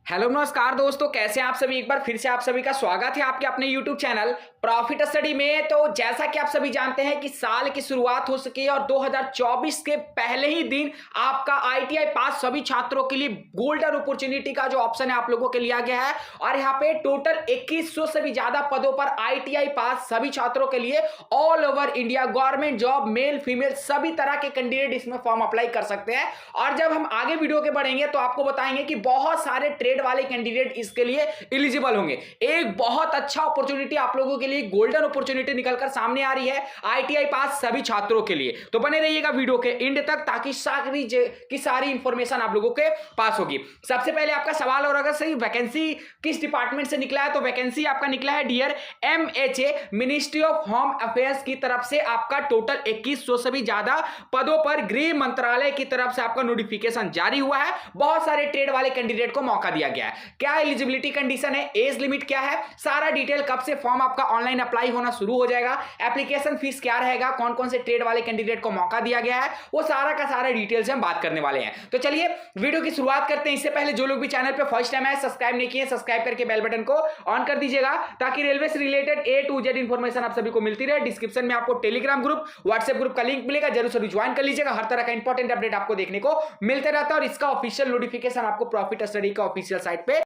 Hello नमस्कार दोस्तों, कैसे हैं आप सभी। एक बार फिर से आप सभी का स्वागत है आपके अपने YouTube चैनल प्रॉफिट स्टडी में। तो जैसा कि आप सभी जानते हैं कि साल की शुरुआत हो चुकी है और 2024 के पहले ही दिन आपका ITI पास सभी छात्रों के लिए गोल्डन अपॉर्चुनिटी का जो ऑप्शन है आप लोगों के लिए आ गया है। और यहाँ पे टोटल 2100 से भी ज्यादा पदों पर ITI पास सभी छात्रों के लिए all over India government job male female सभी तरह के कैंडिडेट इसमें फॉर्म अप्लाई कर सकते हैं। और जब हम आगे वीडियो के बढ़ेंगे तो आपको बताएंगे कि बहुत सारे ट्रेड वाले कैंडिडेट इसके लिए एलिजिबल होंगे। एक बहुत अच्छा अपॉर्चुनिटी आप लोगों के लिए, गोल्डन अपॉर्चुनिटी निकलकर सामने आ रही है ITI पास सभी छात्रों के लिए। तो बने रहिएगा वीडियो के एंड तक ताकि सारी इंफॉर्मेशन आप लोगों के पास होगी। सबसे पहले आपका सवाल और अगर सही वैकेंसी किस डिपार्टमेंट से निकला है तो वैकेंसी आपका निकला है dear MHA ministry of home affairs की तरफ से। आपका टोटल 2100 से भी ज्यादा पदों पर गृह मंत्रालय की तरफ से आपका नोटिफिकेशन जारी हुआ है। बहुत सारे ट्रेड वाले कैंडिडेट को मौका दिया गया है। क्या एलिजिबिलिटी कंडीशन है, एज लिमिट क्या है, सारा डिटेल, कब से फॉर्म आपका ऑनलाइन अप्लाई होना शुरू हो जाएगा, एप्लीकेशन फीस क्या रहेगा, कौन कौन से ट्रेड वाले कैंडिडेट को मौका दिया गया है, वो सारा का सारा डिटेल से हम बात करने वाले हैं। तो चलिए वीडियो की शुरुआत करते हैं। इससे पहले जो लोग भी चैनल पे फर्स्ट टाइम है, सब्सक्राइब नहीं किए, सब्सक्राइब करके बेल बटन को ऑन कर दीजिएगा ताकि रेलवे से related A to Z information आप सभी को मिलती रहे। डिस्क्रिप्शन में आपको टेलीग्राम ग्रुप, व्हाट्सएप ग्रुप का लिंक मिलेगा, जरूर से ज्वाइन कर लीजिएगा। हर तरह का इंपॉर्टेंट अपडेट आपको देखने को मिलते रहता है और इसका ऑफिशियल नोटिफिकेशन आपको प्रॉफिट स्टडी का ऑफिशियल साइट पे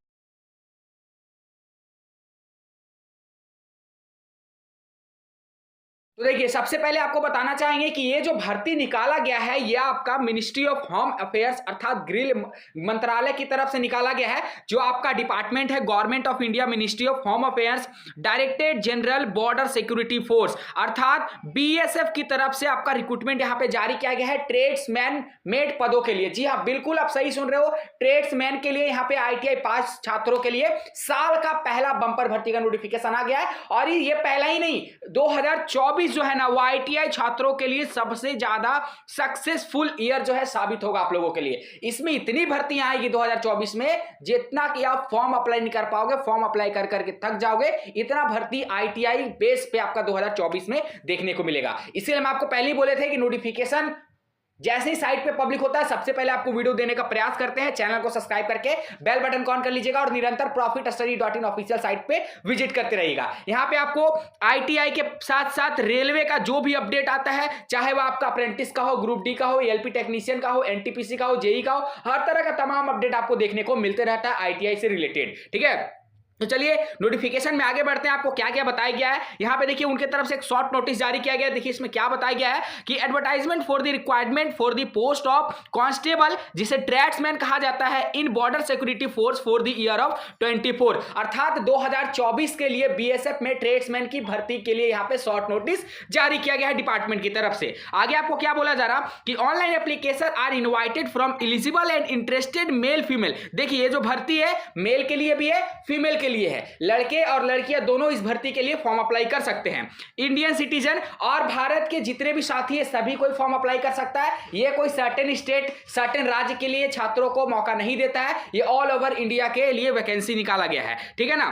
तो देखिए, सबसे पहले आपको बताना चाहेंगे कि ये जो भर्ती निकाला गया है ये आपका मिनिस्ट्री ऑफ होम अफेयर्स अर्थात गृह मंत्रालय की तरफ से निकाला गया है। जो आपका डिपार्टमेंट है government of India ministry of home affairs directed general border security force अर्थात BSF की तरफ से आपका रिक्रूटमेंट यहाँ पे जारी किया गया है ट्रेड्समैन मेड पदों के लिए। जी हाँ, बिल्कुल आप सही सुन रहे हो, ट्रेड्समैन के लिए यहाँ पे ITI पास छात्रों के लिए साल का पहला बंपर भर्ती का नोटिफिकेशन आ गया है। और ये पहला ही नहीं, 2024 जो है ना वो ITI छात्रों के लिए सबसे ज्यादा सक्सेसफुल ईयर जो है साबित होगा आप लोगों के लिए। इसमें इतनी भर्तियां आएगी 2024 में जितना कि आप फॉर्म अप्लाई नहीं कर पाओगे, फॉर्म अप्लाई कर करके थक जाओगे। इतना भर्ती ITI बेस पे आपका 2024 में देखने को मिलेगा। इसीलिए हम आपको पहले ही बोले थे कि नोटिफिकेशन जैसे ही साइट पे पब्लिक होता है सबसे पहले आपको वीडियो देने का प्रयास करते हैं। चैनल को सब्सक्राइब करके बेल बटन को ऑन कर लीजिएगा और निरंतर profitstudy.in ऑफिशियल साइट पे विजिट करते रहिएगा। यहां पे आपको ITI के साथ साथ रेलवे का जो भी अपडेट आता है, चाहे वो आपका अप्रेंटिस का हो, ग्रुप डी का हो, LP टेक्नीशियन का हो, NTPC का हो, JEE का हो, हर तरह का तमाम अपडेट आपको देखने को मिलते रहता है ITI से रिलेटेड। ठीक है, तो चलिए नोटिफिकेशन में आगे बढ़ते हैं। आपको क्या क्या बताया गया है यहां पे देखिए, उनके तरफ से एक शॉर्ट नोटिस जारी किया गया है। देखिए इसमें क्या बताया गया है कि advertisement for the requirement for the post of constable जिसे ट्रेड्समैन कहा जाता है in border security force for the year of 24 अर्थात 2024 के लिए BSF में ट्रेड्समैन की भर्ती के लिए यहां पे शॉर्ट नोटिस जारी किया गया है डिपार्टमेंट की तरफ से। आगे आपको क्या बोला जा रहा कि online application are invited from eligible and interested male female. देखिए ये जो भर्ती है मेल के लिए भी है, फीमेल के लिए है। लड़के और लड़कियां दोनों इस भर्ती के लिए फॉर्म अप्लाई कर सकते हैं। इंडियन सिटीजन और भारत के जितने भी साथी है सभी कोई फॉर्म अप्लाई कर सकता है। ये कोई सर्टेन स्टेट सर्टेन राज्य के लिए छात्रों को मौका नहीं देता है, ये ऑल ओवर इंडिया के लिए वैकेंसी निकाला गया है। ठीक है ना।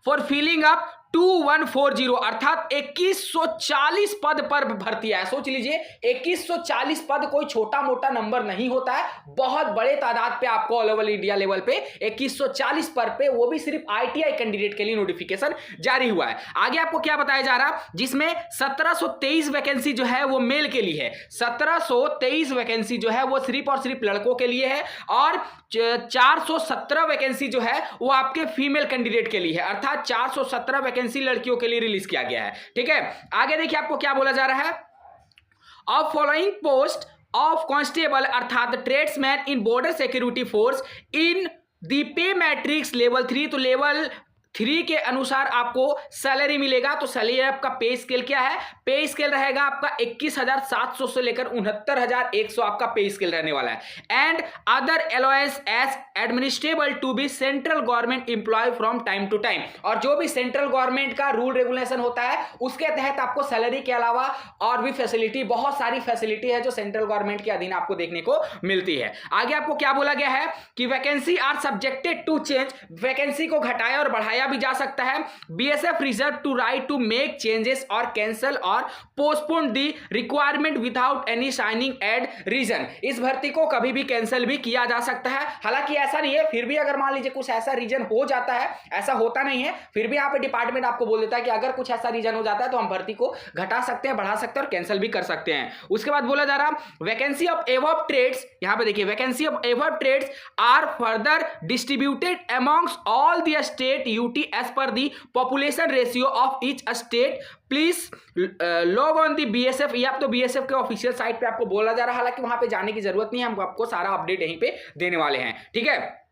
फॉर फिलिंग अप 2140 अर्थात 2140 पद पर भर्ती है। सोच लीजिए 2140 पद कोई छोटा मोटा नंबर नहीं होता है, बहुत बड़े तादाद पे आपको ऑल ओवर इंडिया लेवल पे 2140 पद पे, वो भी सिर्फ ITI कैंडिडेट के लिए नोटिफिकेशन जारी हुआ है। आगे आपको क्या बताया जा रहा, जिसमें 1723 वैकेंसी जो है वो मेल के लिए है, 1723 वैकेंसी जो है वो सिर्फ और सिर्फ लड़कों के लिए है और 417 वैकेंसी जो है वो आपके फीमेल कैंडिडेट के लिए है अर्थात 417 वैकेंसी लड़कियों के लिए रिलीज किया गया है। ठीक है, आगे देखिए आपको क्या बोला जा रहा है, of following post of constable अर्थात tradesman in border security force in the pay matrix level 3। तो लेवल 3 के अनुसार आपको सैलरी मिलेगा। तो सैलरी आपका पे स्केल क्या है, पे स्केल रहेगा आपका 21,700 से लेकर 69,100 आपका पे स्केल रहने वाला है। And other allowance as administrable to be central government employ from time to time. और जो भी सेंट्रल गवर्नमेंट का रूल रेगुलेशन होता है उसके तहत आपको सैलरी के अलावा और भी फैसिलिटी, बहुत सारी फैसिलिटी है जो सेंट्रल गवर्नमेंट के अधीन आपको देखने को मिलती है। आगे आपको क्या बोला गया है कि vacancy are subjected to change, vacancy को घटाया और बढ़ाया दबाया भी जा सकता है। BSF reserve to right to make changes और कैंसल और postpone the requirement without any signing add reason. इस भर्ती को कभी भी कैंसिल भी किया जा सकता है। हालांकि ऐसा नहीं है, फिर भी अगर मान लीजिए कुछ ऐसा रीजन हो जाता है, ऐसा होता नहीं है, फिर भी यहाँ पे डिपार्टमेंट आपको बोल देता है कि अगर कुछ ऐसा रीजन हो जाता है तो हम भर्ती को घटा सकते हैं, बढ़ा सकते हैं और कैंसिल भी कर सकते हैं। उसके बाद बोला जा रहा वैकेंसी ऑफ एबव ट्रेड्स, यहां पे देखिए vacancy of above trades are further distributed amongst all the state UT as per the population ratio of each state. Please log on the BSF, ये आप तो बीएसएफ के ऑफिशियल साइट पे आपको बोला जा रहा है, हालांकि वहां पे जाने की जरूरत नहीं है, हम आपको सारा अपडेट यहीं पे देने वाले हैं। ठीक है,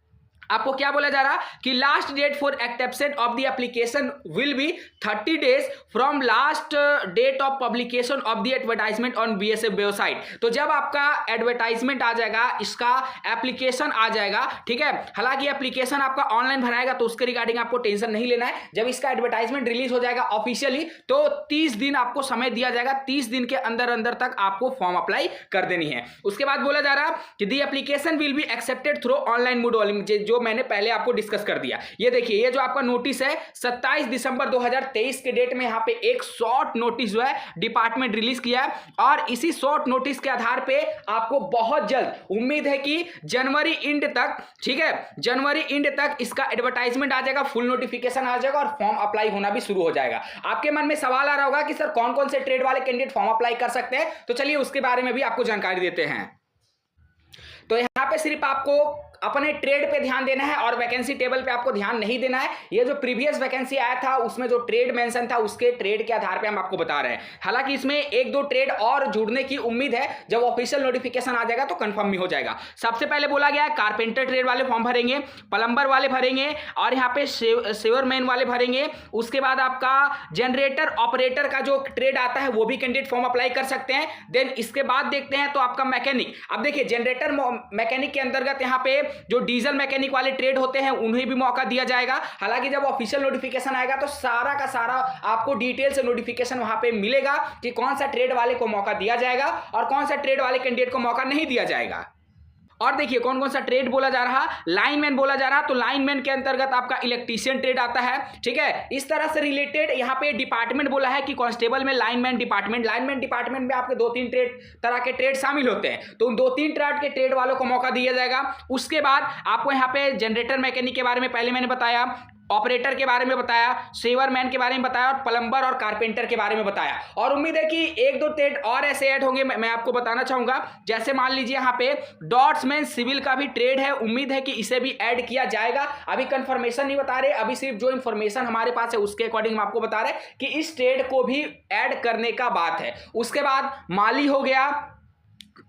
आपको क्या बोला जा रहा कि last date for exception of the application will be 30 days from last date of publication of the advertisement on BSF website. तो जब आपका एडवर्टाइजमेंट आ जाएगा, इसका एप्लीकेशन आ जाएगा, ठीक है, हालांकि एप्लीकेशन आपका ऑनलाइन भराएगा तो उसके रिगार्डिंग आपको टेंशन नहीं लेना है। जब इसका एडवर्टाइजमेंट रिलीज हो जाएगा ऑफिशियली तो 30 दिन आपको समय दिया जाएगा, 30 दिन के अंदर अंदर तक आपको फॉर्म अप्लाई कर देनी है। उसके बाद बोला जा रहा कि the application will be accepted through online mode only, जो मैंने पहले आपको डिस्कस कर दिया। ये देखिए, ये जो आपका नोटिस है 27 दिसंबर 2023 के डेट में यहाँ पे एक शॉर्ट नोटिस जो है डिपार्टमेंट रिलीज किया है, और इसी शॉर्ट नोटिस के आधार पे आपको बहुत जल्द, उम्मीद है कि जनवरी एंड तक, ठीक है, जनवरी एंड तक इसका एडवर्टाइजमेंट आ जाएगा, फुल नोटिफिकेशन आ जाएगा और फॉर्म अप्लाई होना भी शुरू हो जाएगा। आपके मन में सवाल आ रहा होगा कि सर कौन कौन से ट्रेड वाले कैंडिडेट फॉर्म अप्लाई कर सकते हैं, तो चलिए उसके बारे में भी आपको जानकारी देते हैं। तो यहां पे सिर्फ आपको अपने ट्रेड पे ध्यान देना है और वैकेंसी टेबल पे आपको ध्यान नहीं देना है। ये जो प्रीवियस वैकेंसी आया था उसमें जो ट्रेड मेंशन था उसके ट्रेड के आधार पे हम आपको बता रहे हैं। हालांकि इसमें एक दो ट्रेड और जुड़ने की उम्मीद है, जब ऑफिशियल नोटिफिकेशन आ जाएगा तो कंफर्म भी हो जाएगा। सबसे पहले बोला गया है कारपेंटर ट्रेड वाले फॉर्म भरेंगे, प्लम्बर वाले भरेंगे और यहाँ पे सेवरमैन वाले भरेंगे। उसके बाद आपका जनरेटर ऑपरेटर का जो ट्रेड आता है वो भी कैंडिडेट फॉर्म अप्लाई कर सकते हैं। देन इसके बाद देखते हैं तो आपका मैकेनिक, अब देखिए जनरेटर मैकेनिक के अंतर्गत यहाँ पे जो डीजल मैकेनिक वाले ट्रेड होते हैं उन्हें भी मौका दिया जाएगा। हालांकि जब ऑफिशियल नोटिफिकेशन आएगा तो सारा का सारा आपको डिटेल से नोटिफिकेशन वहां पे मिलेगा कि कौन सा ट्रेड वाले को मौका दिया जाएगा और कौन सा ट्रेड वाले कैंडिडेट को मौका नहीं दिया जाएगा। और देखिए कौन कौन सा ट्रेड बोला जा रहा, लाइनमैन बोला जा रहा, तो लाइनमैन के अंतर्गत आपका इलेक्ट्रीशियन ट्रेड आता है, ठीक है। इस तरह से रिलेटेड यहाँ पे डिपार्टमेंट बोला है कि कांस्टेबल में लाइनमैन डिपार्टमेंट में आपके 2-3 ट्रेड तरह के ट्रेड शामिल होते हैं, तो उन 2-3 तरह के ट्रेड वालों को मौका दिया जाएगा। उसके बाद आपको यहाँ पे जनरेटर मैकेनिक के बारे में पहले मैंने बताया, ऑपरेटर के बारे में बताया, सेवरमैन के बारे में बताया और प्लम्बर और कारपेंटर के बारे में बताया। और उम्मीद है कि एक दो ट्रेड और ऐसे ऐड होंगे, मैं आपको बताना चाहूंगा। जैसे मान लीजिए यहाँ पे डॉट्समैन सिविल का भी ट्रेड है, उम्मीद है कि इसे भी ऐड किया जाएगा। अभी कंफर्मेशन नहीं बता रहे, अभी सिर्फ जो इंफॉर्मेशन हमारे पास है उसके अकॉर्डिंग हम आपको बता रहे हैं कि इस ट्रेड को भी ऐड करने का बात है। उसके बाद माली हो गया,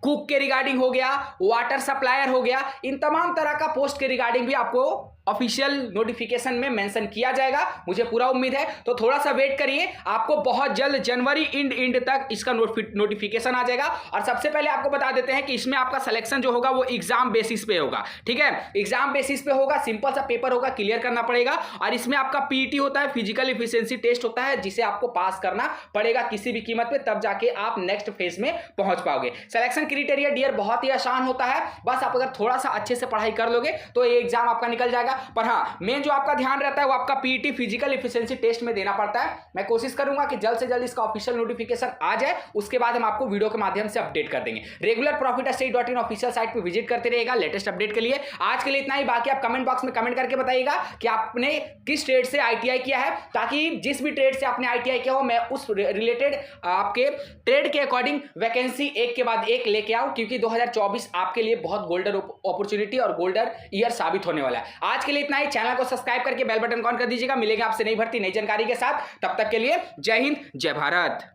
कुक के रिगार्डिंग हो गया, वाटर सप्लायर हो गया, इन तमाम तरह का पोस्ट के रिगार्डिंग भी आपको ऑफिशियल नोटिफिकेशन में मेंशन किया जाएगा, मुझे पूरा उम्मीद है। तो थोड़ा सा वेट करिए, आपको बहुत जल्द जनवरी एंड तक इसका नोटिफिकेशन आ जाएगा। और सबसे पहले आपको बता देते हैं कि इसमें आपका सिलेक्शन जो होगा वो एग्जाम बेसिस पे होगा, ठीक है, एग्जाम बेसिस पे होगा, सिंपल सा पेपर होगा, क्लियर करना पड़ेगा। और इसमें आपका पीईटी होता है, फिजिकल एफिशिएंसी टेस्ट होता है, जिसे आपको पास करना पड़ेगा किसी भी कीमत पे, तब जाके आप नेक्स्ट फेज में पहुंच पाओगे। सिलेक्शन क्राइटेरिया डियर बहुत ही आसान होता है, बस आप अगर थोड़ा सा अच्छे से पढ़ाई कर लोगे तो ये एग्जाम आपका निकल जाएगा। पर हाँ, मेन जो आपका ध्यान रहता है वो आपका पीईटी फिजिकल एफिशिएंसी टेस्ट में देना पड़ता है। मैं कोशिश करूंगा कि जल्द से जल्द इसका ऑफिशियल नोटिफिकेशन आ जाए, उसके बाद हम आपको वीडियो के माध्यम से अपडेट कर देंगे। रेगुलर profitstudy.in ऑफिशियल साइट पे विजिट करते रहेगा लेटेस्ट अपडेट के लिए। आज के लिए इतना ही, बाकी आप कमेंट बॉक्स में कमेंट करके बताइएगा कि आपने किस ट्रेड से आईटीआई किया है, ताकि जिस भी ट्रेड से आपने आईटीआई किया हो मैं उस रिलेटेड आपके ट्रेड के अकॉर्डिंग वैकेंसी एक के बाद एक लेके आऊं, क्योंकि 2024 आपके लिए बहुत गोल्डन अपॉर्चुनिटी और गोल्डन ईयर साबित होने वाला है। आज के लिए इतना ही, चैनल को सब्सक्राइब करके बेल बटन ऑन कर दीजिएगा। मिलेगा आपसे नई भर्ती नई जानकारी के साथ, तब तक के लिए जय हिंद जय भारत।